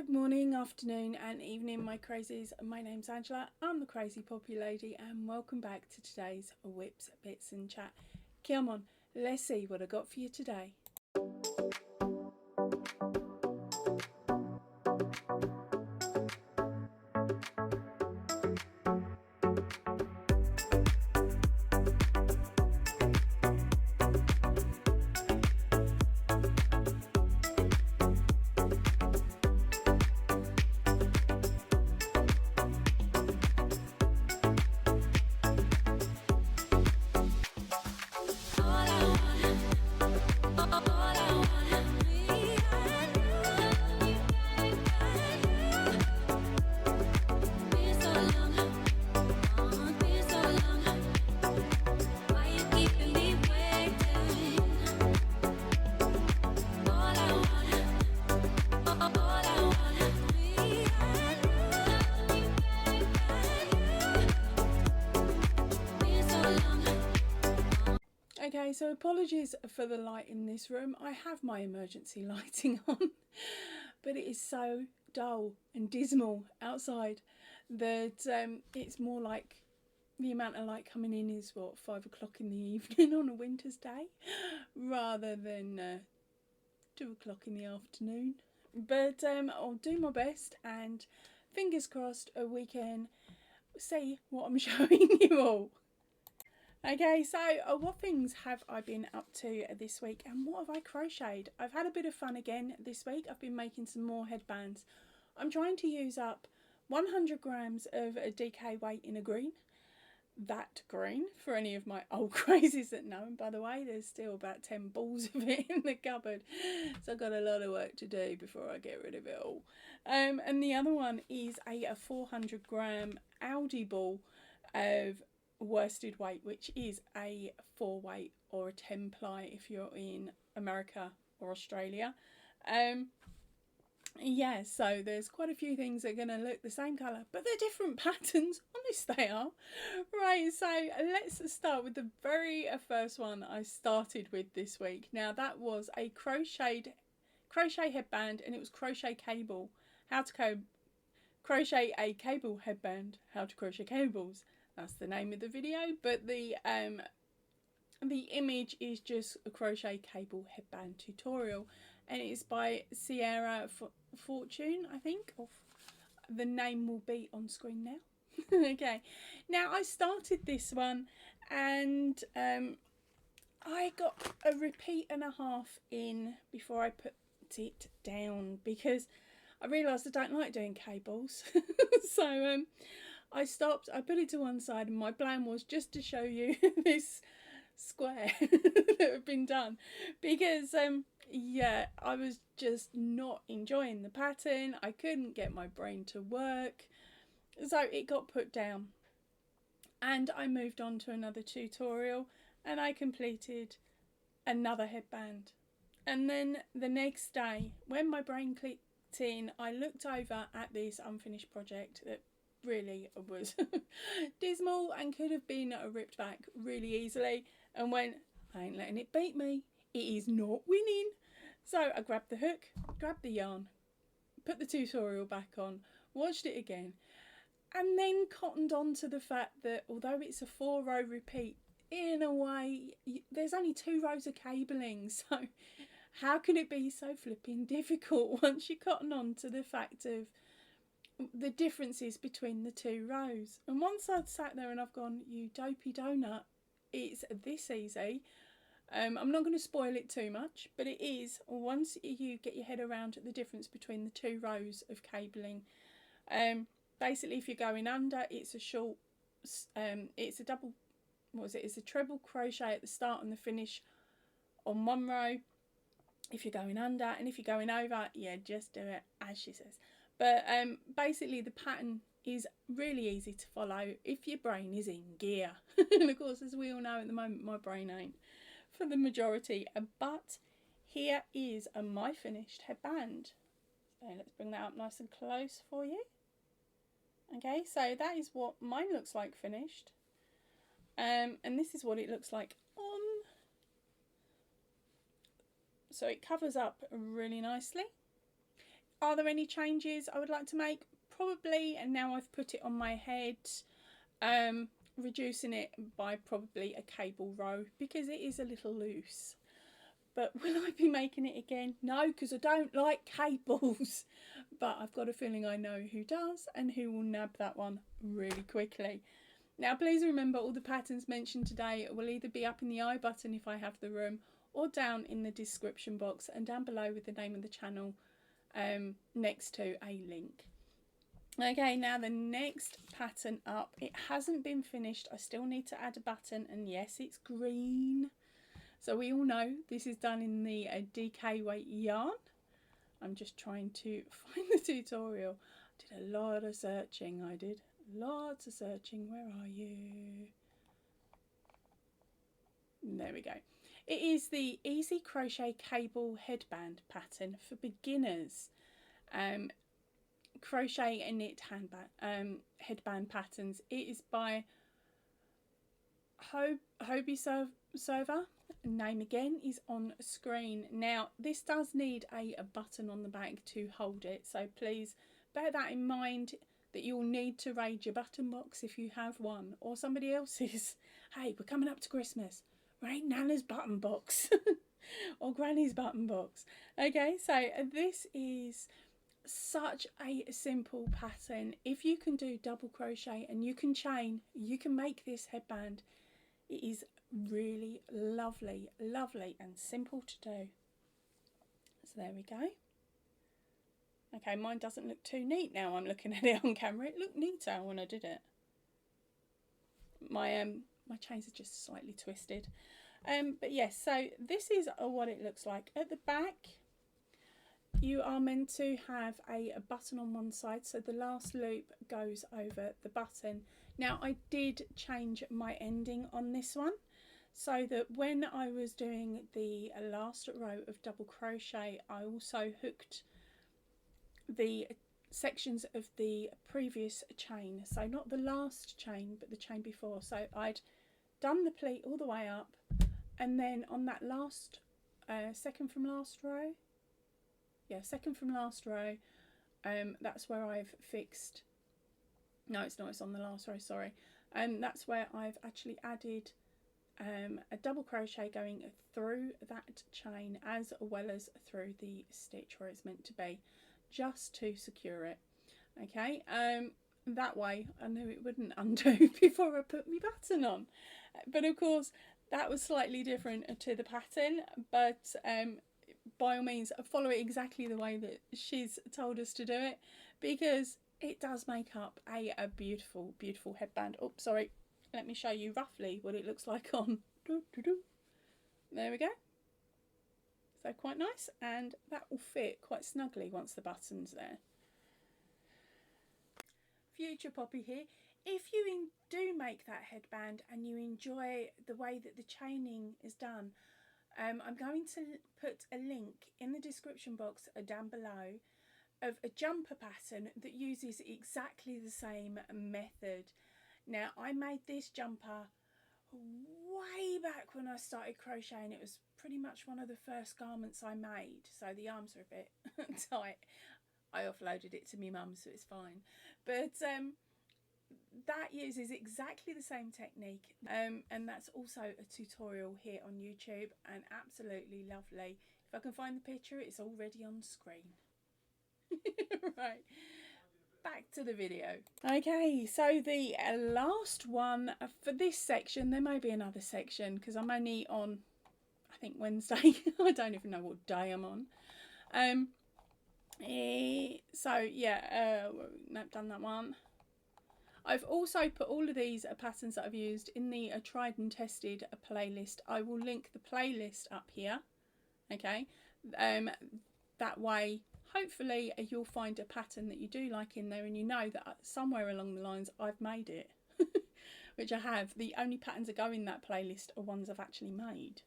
Good morning, afternoon and evening, my crazies. My name's Angela, I'm the Crazy Poppy Lady, and welcome back to today's Whips, Bits and Chat. Come on, let's see what I got for you today. Okay, so apologies for the light in this room. I have my emergency lighting on, but it is so dull and dismal outside that it's more like the amount of light coming in is what, 5 o'clock in the evening on a winter's day rather than 2 o'clock in the afternoon. But I'll do my best, and fingers crossed we can see what I'm showing you all. Okay, so what things have I been up to this week, and what have I crocheted? I've had a bit of fun again this week. I've been making some more headbands. I'm trying to use up 100 grams of a DK weight in a green. That green, for any of my old crazies that know, and by the way, there's still about 10 balls of it in the cupboard, so I've got a lot of work to do before I get rid of it all. And the other one is a 400 gram Aldi ball of worsted weight, which is a 4 weight or a 10 ply if you're in America or Australia. Yeah, so there's quite a few things that are going to look the same colour, but they're different patterns. Honest they are. Right, so let's start with the very first one I started with this week. Now that was a crochet headband, and it was crochet cable. How to crochet a cable headband, how to crochet cables. That's the name of the video, but the image is just a crochet cable headband tutorial, and it's by Sierra Fortune, I think. The name will be on screen now. Okay, now I started this one, and I got a repeat and a half in before I put it down, because I realised I don't like doing cables. So I stopped, I put it to one side, and my plan was just to show you this square that had been done, because yeah, I was just not enjoying the pattern. I couldn't get my brain to work, so it got put down, and I moved on to another tutorial, and I completed another headband. And then the next day, when my brain clicked in, I looked over at this unfinished project that really was dismal and could have been ripped back really easily, and went, I ain't letting it beat me. It is not winning. So I grabbed the hook, grabbed the yarn, put the tutorial back on, watched it again, and then cottoned on to the fact that although it's a 4-row repeat, in a way there's only 2 rows of cabling, so how can it be so flipping difficult once you cotton on to the fact of the differences between the 2 rows? And once I'd sat there and I've gone, you dopey donut, it's this easy. I'm not going to spoil it too much, but it is, once you get your head around the difference between the 2 rows of cabling. Basically, if you're going under, it's a short, it's a double, it's a treble crochet at the start and the finish on one row if you're going under, and if you're going over, yeah, just do it as she says. But basically the pattern is really easy to follow if your brain is in gear. And of course, as we all know at the moment, my brain ain't for the majority. But here is my finished headband. So let's bring that up nice and close for you. Okay, so that is what mine looks like finished. And this is what it looks like on. So it covers up really nicely. Are there any changes I would like to make? Probably, and now I've put it on my head, reducing it by probably a cable row because it is a little loose. But will I be making it again? No, because I don't like cables. But I've got a feeling I know who does and who will nab that one really quickly. Now, please remember all the patterns mentioned today will either be up in the I button if I have the room, or down in the description box and down below with the name of the channel next to a link. Okay, now the next pattern up, it hasn't been finished. I still need to add a button, and yes, it's green. So we all know this is done in the DK weight yarn. I'm just trying to find the tutorial. I did a lot of searching, I did. Lots of searching. Where are you? There we go. It is the Easy Crochet Cable Headband pattern for beginners. Crochet and knit headband patterns. It is by Hobie Server. Name again is on screen. Now this does need a button on the back to hold it, so please bear that in mind, that you'll need to raid your button box if you have one, or somebody else's. Hey, we're coming up to Christmas. Raid Nana's button box or Granny's button box. Okay, so this is such a simple pattern. If you can do double crochet and you can chain, you can make this headband. It is really lovely, lovely and simple to do. So there we go. Okay, mine doesn't look too neat now I'm looking at it on camera. It looked neater when I did it. My chains are just slightly twisted. But yes, so this is what it looks like. At the back, you are meant to have a button on one side, so the last loop goes over the button. Now I did change my ending on this one, so that when I was doing the last row of double crochet, I also hooked the sections of the previous chain, so not the last chain but the chain before. So I'd done the pleat all the way up, and then on that last second from last row, that's where I've fixed, no it's not, it's on the last row, sorry, that's where I've actually added a double crochet going through that chain as well as through the stitch where it's meant to be, just to secure it. Okay, that way I knew it wouldn't undo before I put my button on, but of course that was slightly different to the pattern, but by all means follow it exactly the way that she's told us to do it, because it does make up a beautiful, beautiful headband. Oh, sorry, let me show you roughly what it looks like on. There we go. So quite nice, and that will fit quite snugly once the button's there. Future Poppy here. If you do make that headband and you enjoy the way that the chaining is done, I'm going to put a link in the description box down below of a jumper pattern that uses exactly the same method. Now I made this jumper way back when I started crocheting. It was pretty much one of the first garments I made, so the arms are a bit tight. I offloaded it to my mum, so it's fine, but that uses exactly the same technique, and that's also a tutorial here on YouTube, and absolutely lovely. If I can find the picture, it's already on screen. Right, back to the video. Okay, so the last one for this section, there may be another section because I'm only on, I think, Wednesday. I don't even know what day I'm on. So yeah, nope, done that one. I've also put all of these patterns that I've used in the tried and tested playlist. I will link the playlist up here. Okay, that way hopefully you'll find a pattern that you do like in there, and you know that somewhere along the lines I've made it, which I have. The only patterns that go in that playlist are ones I've actually made.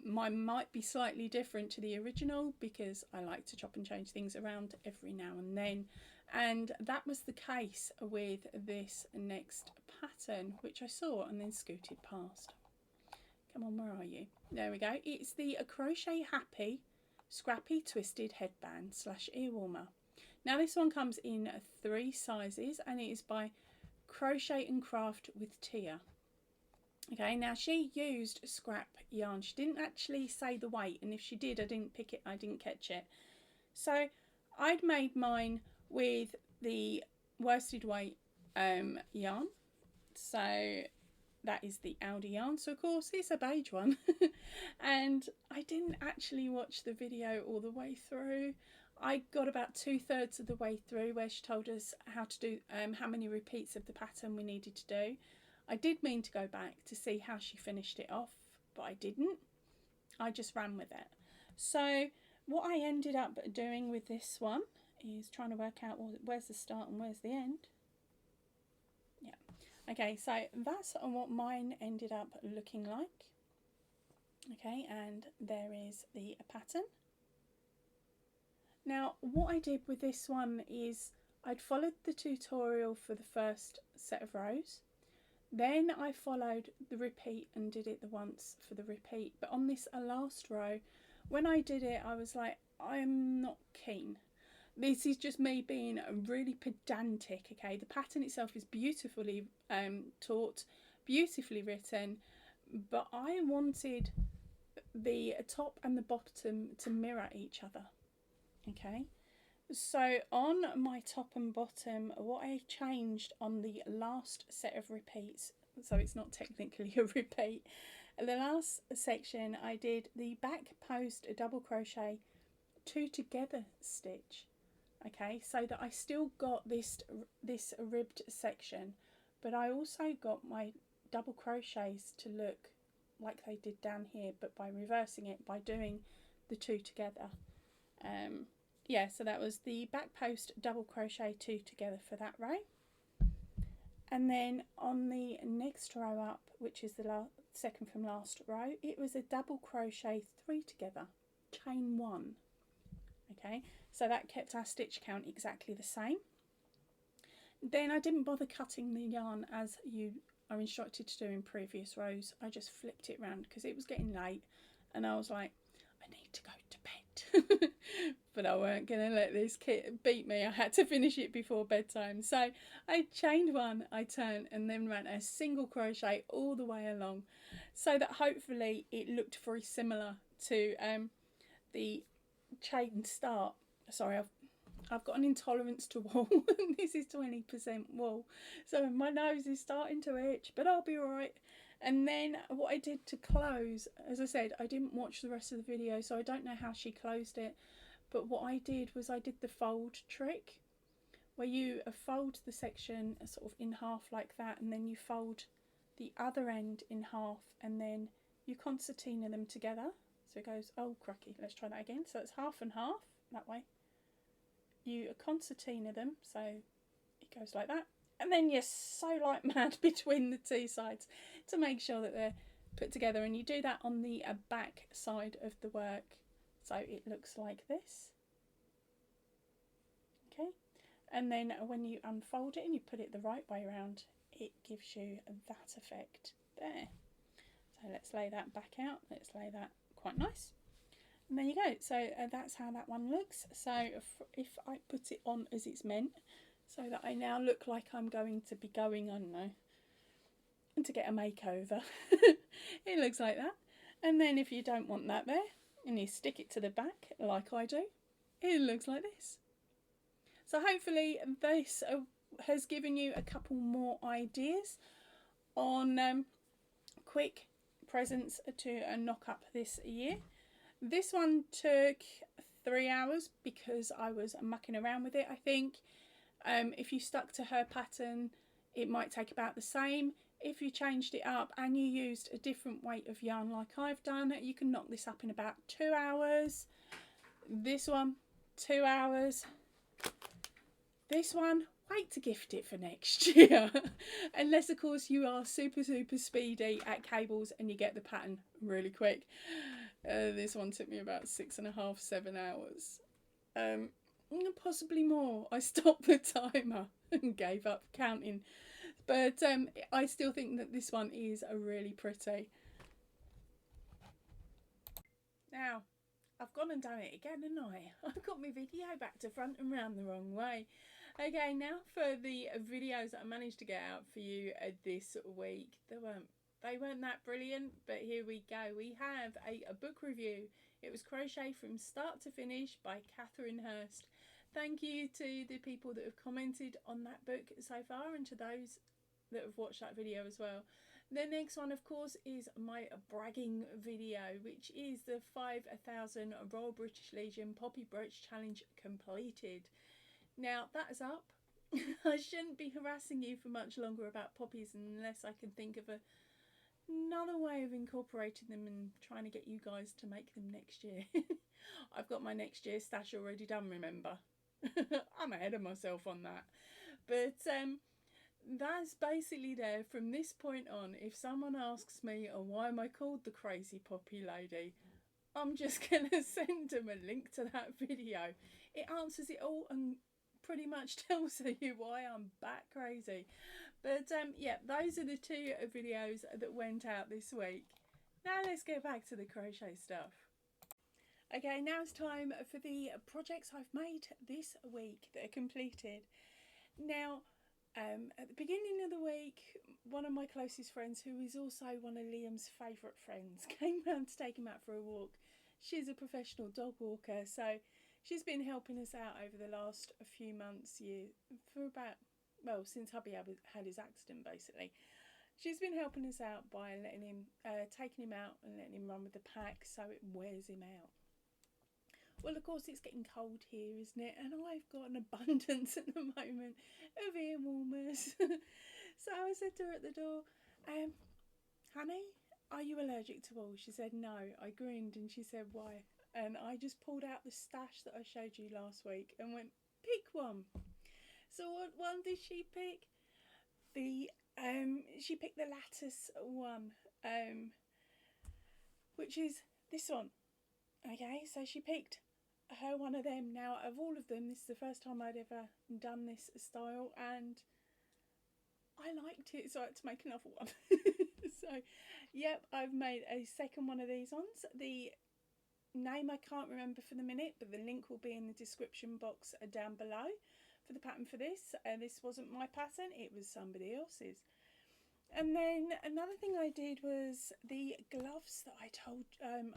Mine might be slightly different to the original because I like to chop and change things around every now and then, and that was the case with this next pattern, which I saw and then scooted past. Come on, where are you? There we go. It's the Crochet Happy Scrappy Twisted Headband / Ear Warmer. Now this one comes in 3 sizes and it is by Crochet and Craft with Tia. Okay, now she used scrap yarn. She didn't actually say the weight, and if she did, I didn't pick it, I didn't catch it. So I'd made mine with the worsted weight yarn. So that is the Aldi yarn. So of course it's a beige one. And I didn't actually watch the video all the way through. I got about 2/3 of the way through where she told us how to do how many repeats of the pattern we needed to do. I did mean to go back to see how she finished it off, but I didn't. I just ran with it. So what I ended up doing with this one is trying to work out where's the start and where's the end. Yeah. Okay, so that's what mine ended up looking like. Okay, and there is the pattern. Now what I did with this one is I'd followed the tutorial for the first set of rows. Then I followed the repeat and did it the once for the repeat. But on this last row, when I did it, I was like, I'm not keen. This is just me being really pedantic, okay? The pattern itself is beautifully taught, beautifully written, but I wanted the top and the bottom to mirror each other, okay? So on my top and bottom, what I changed on the last set of repeats, so it's not technically a repeat, the last section I did the back post double crochet 2 together stitch, okay, so that I still got this ribbed section, but I also got my double crochets to look like they did down here, but by reversing it, by doing the 2 together. Yeah, so that was the back post double crochet 2 together for that row. And then on the next row up, which is the second from last row, it was a double crochet 3 together, chain 1. Okay, so that kept our stitch count exactly the same. Then I didn't bother cutting the yarn as you are instructed to do in previous rows. I just flipped it round because it was getting late and I was like, I need to go to bed. But I weren't going to let this kit beat me. I had to finish it before bedtime. So I chained 1, I turned and then ran a single crochet all the way along so that hopefully it looked very similar to the chain start. Sorry, I've got an intolerance to wool. This is 20% wool. So my nose is starting to itch, but I'll be alright. And then what I did to close, as I said, I didn't watch the rest of the video, so I don't know how she closed it. But what I did was I did the fold trick, where you fold the section sort of in half like that, and then you fold the other end in half, and then you concertina them together. So it goes, oh crocky, let's try that again. So it's half and half, that way. You concertina them, so it goes like that. And then you sew like mad between the 2 sides to make sure that they're put together. And you do that on the back side of the work. So it looks like this. Okay. And then when you unfold it and you put it the right way around, it gives you that effect there. So let's lay that back out. Let's lay that quite nice. And there you go. So that's how that one looks. So if I put it on as it's meant, so that I now look like I'm going to be going, I don't know, to get a makeover. It looks like that. And then if you don't want that there, and you stick it to the back like I do, it looks like this. So hopefully this has given you a couple more ideas on quick presents to knock up this year. This one took 3 hours because I was mucking around with it, I think. If you stuck to her pattern, it might take about the same. If you changed it up and you used a different weight of yarn like I've done, you can knock this up in about 2 hours. This one, 2 hours. This one, wait to gift it for next year. Unless, of course, you are super speedy at cables and you get the pattern really quick. This one took me about 6.5, 7 hours. Possibly more. I stopped the timer and gave up counting. But I still think that this one is really pretty. Now, I've gone and done it again, haven't I? I've got my video back to front and round the wrong way. Okay, now for the videos that I managed to get out for you this week. They weren't that brilliant, but here we go. We have a book review. It was Crochet from Start to Finish by Catherine Hurst. Thank you to the people that have commented on that book so far, and to those that have watched that video as well. The next one, of course, is my bragging video, which is the 5,000 Royal British Legion Poppy Brooch Challenge completed. Now, that is up. I shouldn't be harassing you for much longer about poppies unless I can think of another way of incorporating them and trying to get you guys to make them next year. I've got my next year's stash already done, remember. I'm ahead of myself on that. But that's basically there from this point on. If someone asks me, oh, why am I called the Crazy Poppy Lady, I'm just going to send them a link to that video. It answers it all and pretty much tells you why I'm bat crazy. But yeah, those are the two videos that went out this week. Now let's get back to the crochet stuff. Okay, now it's time for the projects I've made this week that are completed. Now, at the beginning of the week, one of my closest friends, who is also one of Liam's favourite friends, came round to take him out for a walk. She's a professional dog walker, so she's been helping us out over the last few months, for about, well, since hubby had his accident, basically. She's been helping us out by letting him, taking him out and letting him run with the pack so it wears him out. Well, of course, it's getting cold here, isn't it? And I've got an abundance at the moment of ear warmers. So I said to her at the door, honey, are you allergic to wool? She said no. I grinned and she said, why? And I just pulled out the stash that I showed you last week and went, pick one. So what one did she pick? She picked the lattice one, which is this one. Okay, so she picked her one of them. Now, of all of them, this is the first time I'd ever done this style, and I liked it, so I had to make another one. So, yep, I've made a second one of these ones. The name I can't remember for the minute, but the link will be in the description box down below for the pattern for this. This wasn't my pattern, it was somebody else's. And then another thing I did was the gloves that I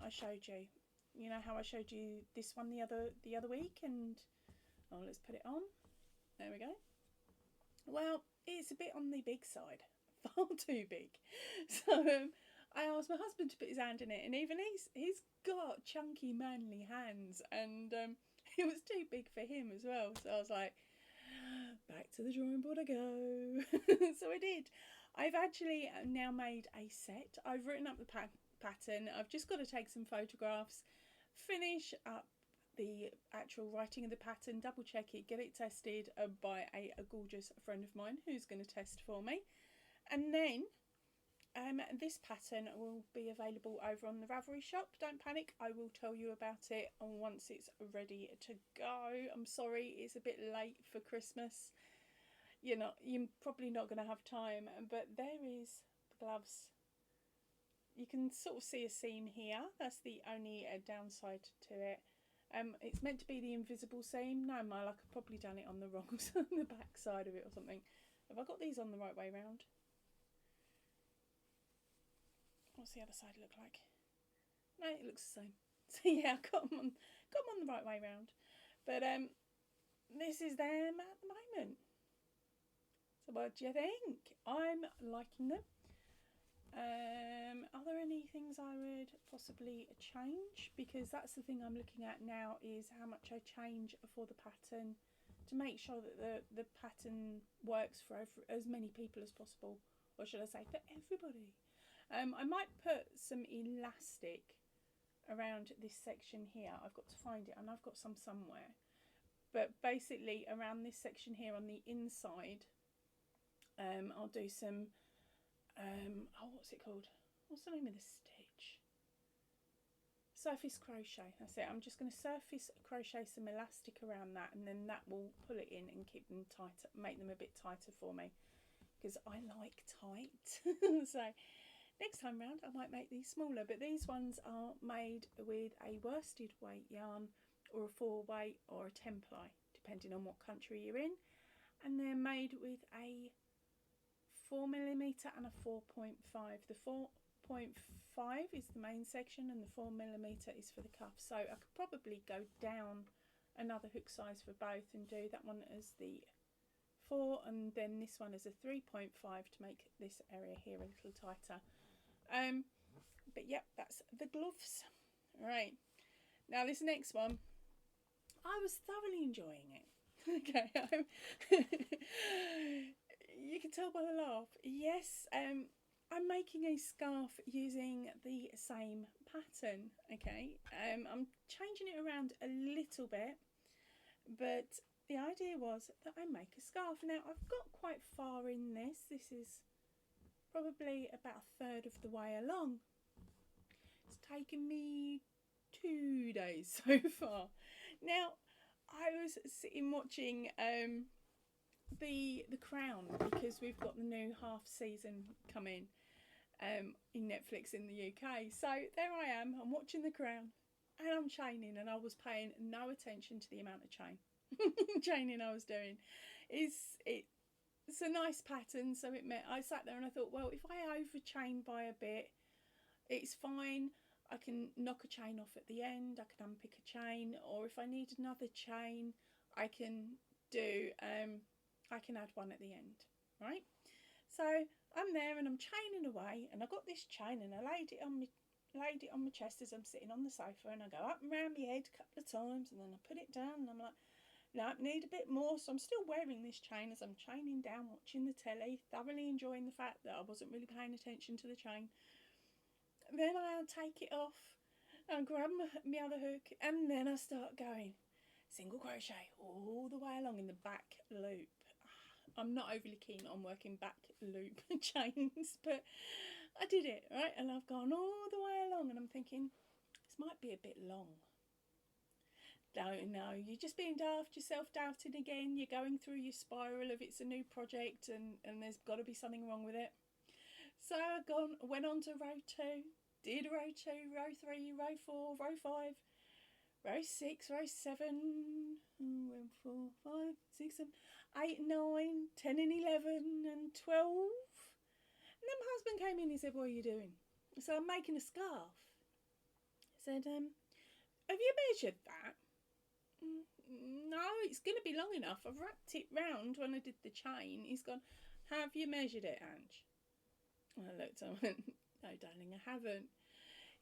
showed you. You know how I showed you this one the other week, and oh, let's put it on. There we go. Well, it's a bit on the big side, far too big. So I asked my husband to put his hand in it, and even he's got chunky, manly hands, and it was too big for him as well. So I was like, back to the drawing board I go. So I did. I've actually now made a set. I've written up the pattern. I've just got to take some photographs, finish up the actual writing of the pattern, double check it, get it tested by a gorgeous friend of mine who's going to test for me. And then this pattern will be available over on the Ravelry shop. Don't panic, I will tell you about it once it's ready to go. I'm sorry it's a bit late for Christmas. You're probably not going to have time, but there is the gloves. You can sort of see a seam here. That's the only downside to it. It's meant to be the invisible seam. No, my luck, I've probably done it on the wrong side, the back side of it or something. Have I got these on the right way round? What's the other side look like? No, it looks the same. So yeah, I've got them on the right way round. But this is them at the moment. So what do you think? I'm liking them. Are there any things I would possibly change? Because that's the thing I'm looking at now, is how much I change for the pattern to make sure that the pattern works for as many people as possible, or should I say for everybody. I might put some elastic around this section here. I've got to find it, and I've got some somewhere. But basically around this section here on the inside, I'll do some oh, what's it called? What's the name of the stitch? Surface crochet. That's it. I'm just going to surface crochet some elastic around that, and then that will pull it in and keep them tighter, make them a bit tighter for me, because I like tight. So Next time round I might make these smaller, but these ones are made with a worsted weight yarn or a 4 weight or a 10 ply, depending on what country you're in, and they're made with a 4mm and a 4.5. The 4.5 is the main section and the 4mm is for the cuff, so I could probably go down another hook size for both and do that one as the 4 and then this one as a 3.5 to make this area here a little tighter. But yep, that's the gloves. Right, now this next one, I was thoroughly enjoying it. Okay, you can tell by the laugh. Yes, I'm making a scarf using the same pattern. Okay, I'm changing it around a little bit, but the idea was that I make a scarf. Now I've got quite far in this. This is probably about a third of the way along. It's taken me 2 days so far. Now I was sitting watching the Crown, because we've got the new half season coming in Netflix in the UK. So there I am, I'm watching the Crown and I'm chaining, and I was paying no attention to the amount of chaining I was doing. It's a nice pattern, so I sat there and I thought, well, if I over chain by a bit, it's fine. I can knock a chain off at the end, I can unpick a chain, or if I need another chain I can do I can add one at the end, right? So I'm there and I'm chaining away, and I got this chain and I laid it on my chest as I'm sitting on the sofa, and I go up and round my head a couple of times and then I put it down and I'm like, no, I need a bit more. So I'm still wearing this chain as I'm chaining down, watching the telly, thoroughly enjoying the fact that I wasn't really paying attention to the chain. Then I'll take it off and grab my other hook, and then I start going single crochet all the way along in the back loop. I'm not overly keen on working back loop chains, but I did it, right? And I've gone all the way along and I'm thinking, this might be a bit long. No, you're just being daft, you're self-doubting again, you're going through your spiral of it's a new project and there's got to be something wrong with it. So I went on to row 2, did row 2, row 3, row 4, row 5, row 6, row 7, 4, 5, 6, 7, 8, 9, 10 and 11 and 12. And then my husband came in and he said, what are you doing? So I'm making a scarf. I said, have you measured that? No, it's going to be long enough. I've wrapped it round when I did the chain. He's gone, have you measured it, Ange? I looked and went, no, darling, I haven't.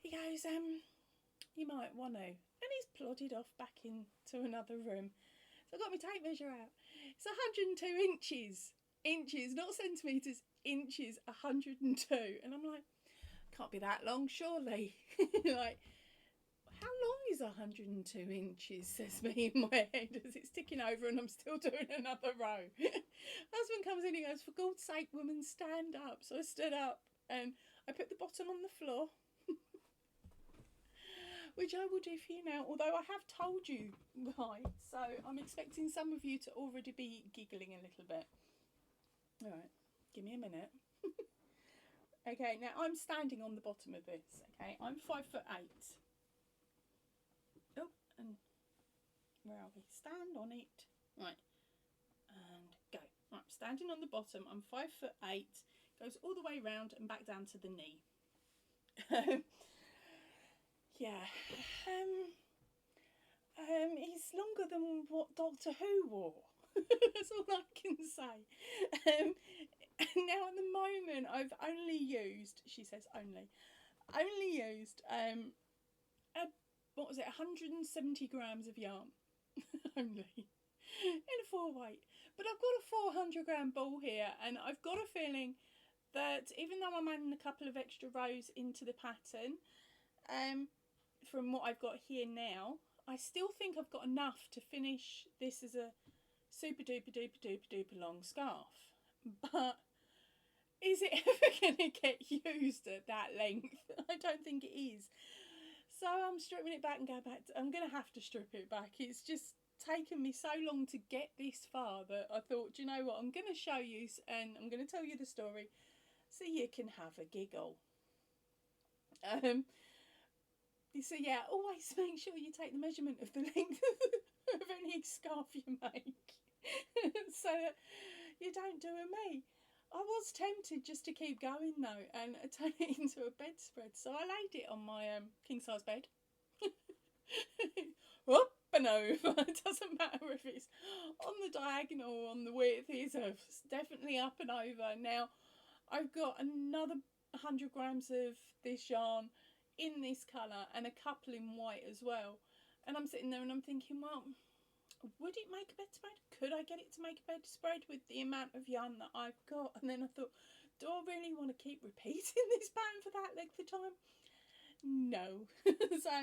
He goes, you might want to. And he's plodded off back into another room. So I got my tape measure out. It's 102 inches. Inches, not centimetres, inches, 102. And I'm like, can't be that long, surely. Like, how long is 102 inches, says me in my head as it's ticking over and I'm still doing another row. Husband comes in, he goes, for God's sake, woman, stand up. So I stood up and I put the bottom on the floor, which I will do for you now, although I have told you the height, so I'm expecting some of you to already be giggling a little bit. All right, give me a minute. Okay, now I'm standing on the bottom of this, okay? I'm 5'8". Oh, and where are we? Stand on it. Right, and go. Right, standing on the bottom, I'm 5'8", goes all the way round and back down to the knee. Yeah, it's longer than what Doctor Who wore. That's all I can say. Now at the moment I've only used, she says only used what was it, 170 grams of yarn only in a 4 weight, but I've got a 400 gram ball here, and I've got a feeling that even though I'm adding a couple of extra rows into the pattern from what I've got here now, I still think I've got enough to finish this as a super duper duper duper duper long scarf. But is it ever going to get used at that length? I don't think it is. So I'm stripping it back and go back. I'm going to have to strip it back. It's just taken me so long to get this far that I thought, do you know what, I'm going to show you and I'm going to tell you the story so you can have a giggle. So yeah, always make sure you take the measurement of the length of any scarf you make, so that you don't do a me. I was tempted just to keep going though and turn it into a bedspread, so I laid it on my king size bed. Up and over. It doesn't matter if it's on the diagonal or on the width. It's definitely up and over. Now I've got another 100 grams of this yarn in this colour and a couple in white as well, and I'm sitting there and I'm thinking, well, would it make a bedspread? Could I get it to make a bedspread with the amount of yarn that I've got? And then I thought, do I really want to keep repeating this pattern for that length of time? No. So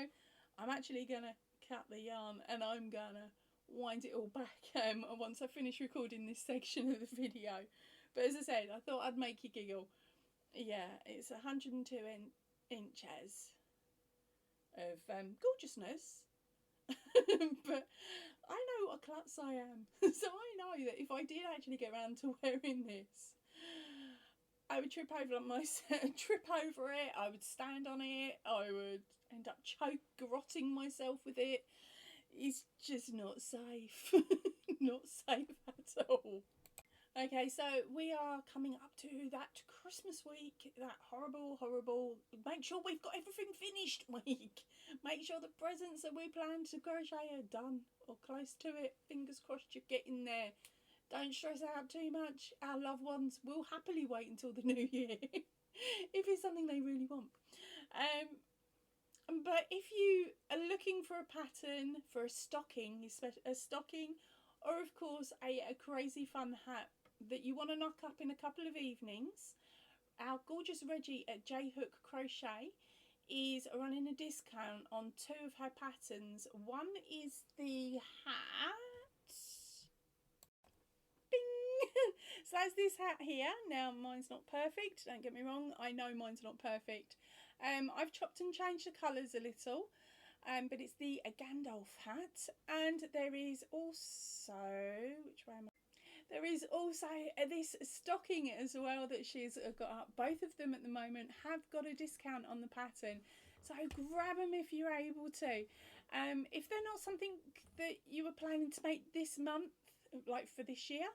I'm actually going to cut the yarn and I'm going to wind it all back once I finish recording this section of the video. But as I said, I thought I'd make you giggle. Yeah, it's 102 inches of gorgeousness. But I know what a klutz I am, so I know that if I did actually get around to wearing this, I would trip over it, I would stand on it, I would end up grotting myself with it. It's just not safe. Not safe at all. Okay, so we are coming up to that Christmas week, that horrible, make sure we've got everything finished week. Make sure the presents that we plan to crochet are done or close to it. Fingers crossed you're getting there. Don't stress out too much. Our loved ones will happily wait until the new year if it's something they really want. But if you are looking for a pattern for a stocking, or of course a crazy fun hat that you want to knock up in a couple of evenings, our gorgeous Reggie at HeyCarrieCrochet is running a discount on 2 of her patterns. One is the hat. Bing! So that's this hat here. Now mine's not perfect, don't get me wrong, I know mine's not perfect. I've chopped and changed the colours a little, but it's the Gandalf hat. And there is also, which way am I? There is also this stocking as well that she's got up. Both of them at the moment have got a discount on the pattern, so grab them if you're able to. If they're not something that you were planning to make this month, like for this year,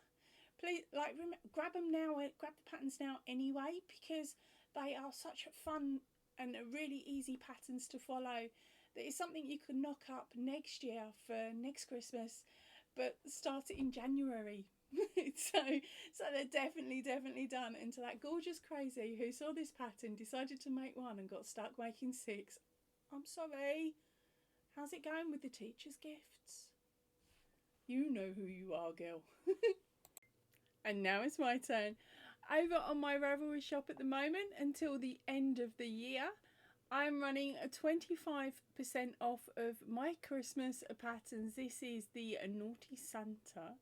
please grab them now. Grab the patterns now anyway, because they are such fun and really easy patterns to follow. That is something you could knock up next year for next Christmas, but start it in January. so they're definitely done. And to that gorgeous crazy who saw this pattern, decided to make one and got stuck making 6, I'm sorry. How's it going with the teacher's gifts? You know who you are, girl. And now it's my turn. Over on my Ravelry shop at the moment until the end of the year, I'm running a 25% off of my Christmas patterns. This is the Naughty Santa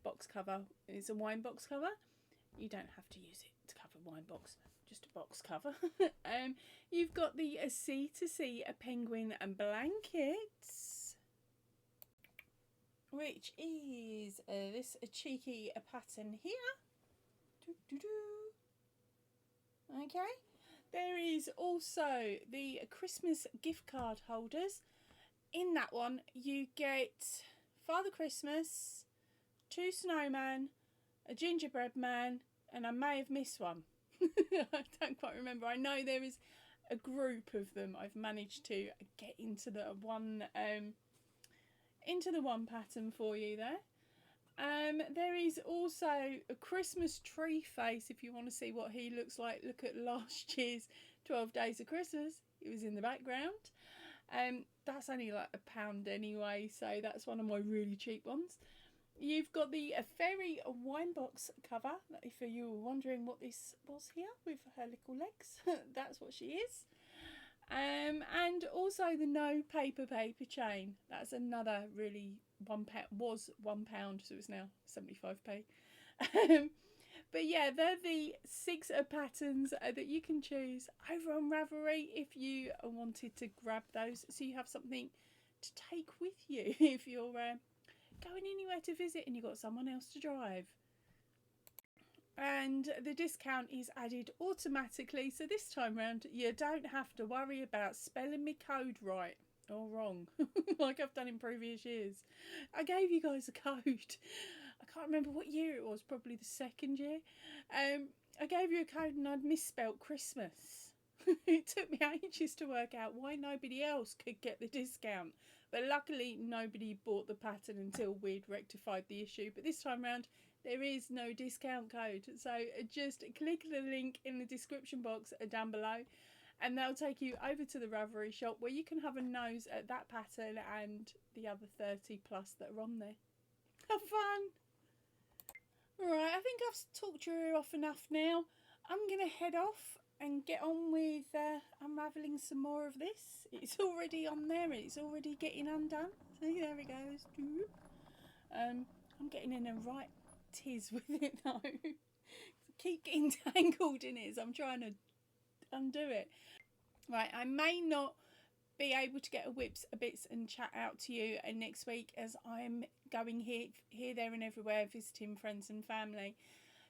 box cover. It's a wine box cover. You don't have to use it to cover wine box, just a box cover. You've got the Sea to Sea penguin and blankets, which is this cheeky pattern here. Okay, there is also the Christmas gift card holders. In that one you get Father Christmas, 2 snowmen, a gingerbread man, and I may have missed one. I don't quite remember. I know there is a group of them. I've managed to get into the one pattern for you there. There is also a Christmas tree face if you want to see what he looks like. Look at last year's 12 Days of Christmas. It was in the background. That's only like £1 anyway, so that's one of my really cheap ones. You've got the fairy wine box cover, if you were wondering what this was here with her little legs. That's what she is. And also the no paper chain. That's another really £1, was £1, so it's now 75p. But yeah, they're the 6 patterns that you can choose over on Ravelry if you wanted to grab those, so you have something to take with you if you're going anywhere to visit and you've got someone else to drive. and the discount is added automatically, so this time round you don't have to worry about spelling my code right or wrong like I've done in previous years. I gave you guys a code. I can't remember what year it was, probably the second year. I gave you a code and I'd misspelt Christmas. It took me ages to work out why nobody else could get the discount, but luckily nobody bought the pattern until we'd rectified the issue. But this time round there is no discount code, so just click the link in the description box down below and that'll take you over to the Ravelry shop where you can have a nose at that pattern and the other 30 plus that are on there. Have fun! Alright, I think I've talked your ear off enough now. I'm going to head off and get on with unravelling some more of this. It's already on there, it's already getting undone. See, there it goes. I'm getting in a right tiz with it though. I keep getting tangled in it as I'm trying to undo it. Right, I may not be able to get a whips, a bits and chat out to you next week as I'm going here, there and everywhere visiting friends and family.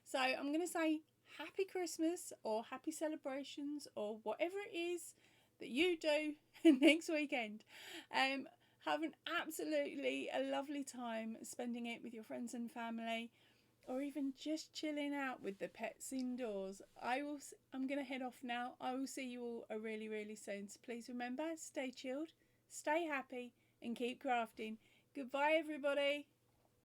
So I'm going to say happy Christmas or happy celebrations or whatever it is that you do next weekend. Have an absolutely a lovely time spending it with your friends and family, or even just chilling out with the pets indoors. I'm going to head off now. I will see you all really, really soon. So please remember, stay chilled, stay happy and keep crafting. Goodbye everybody.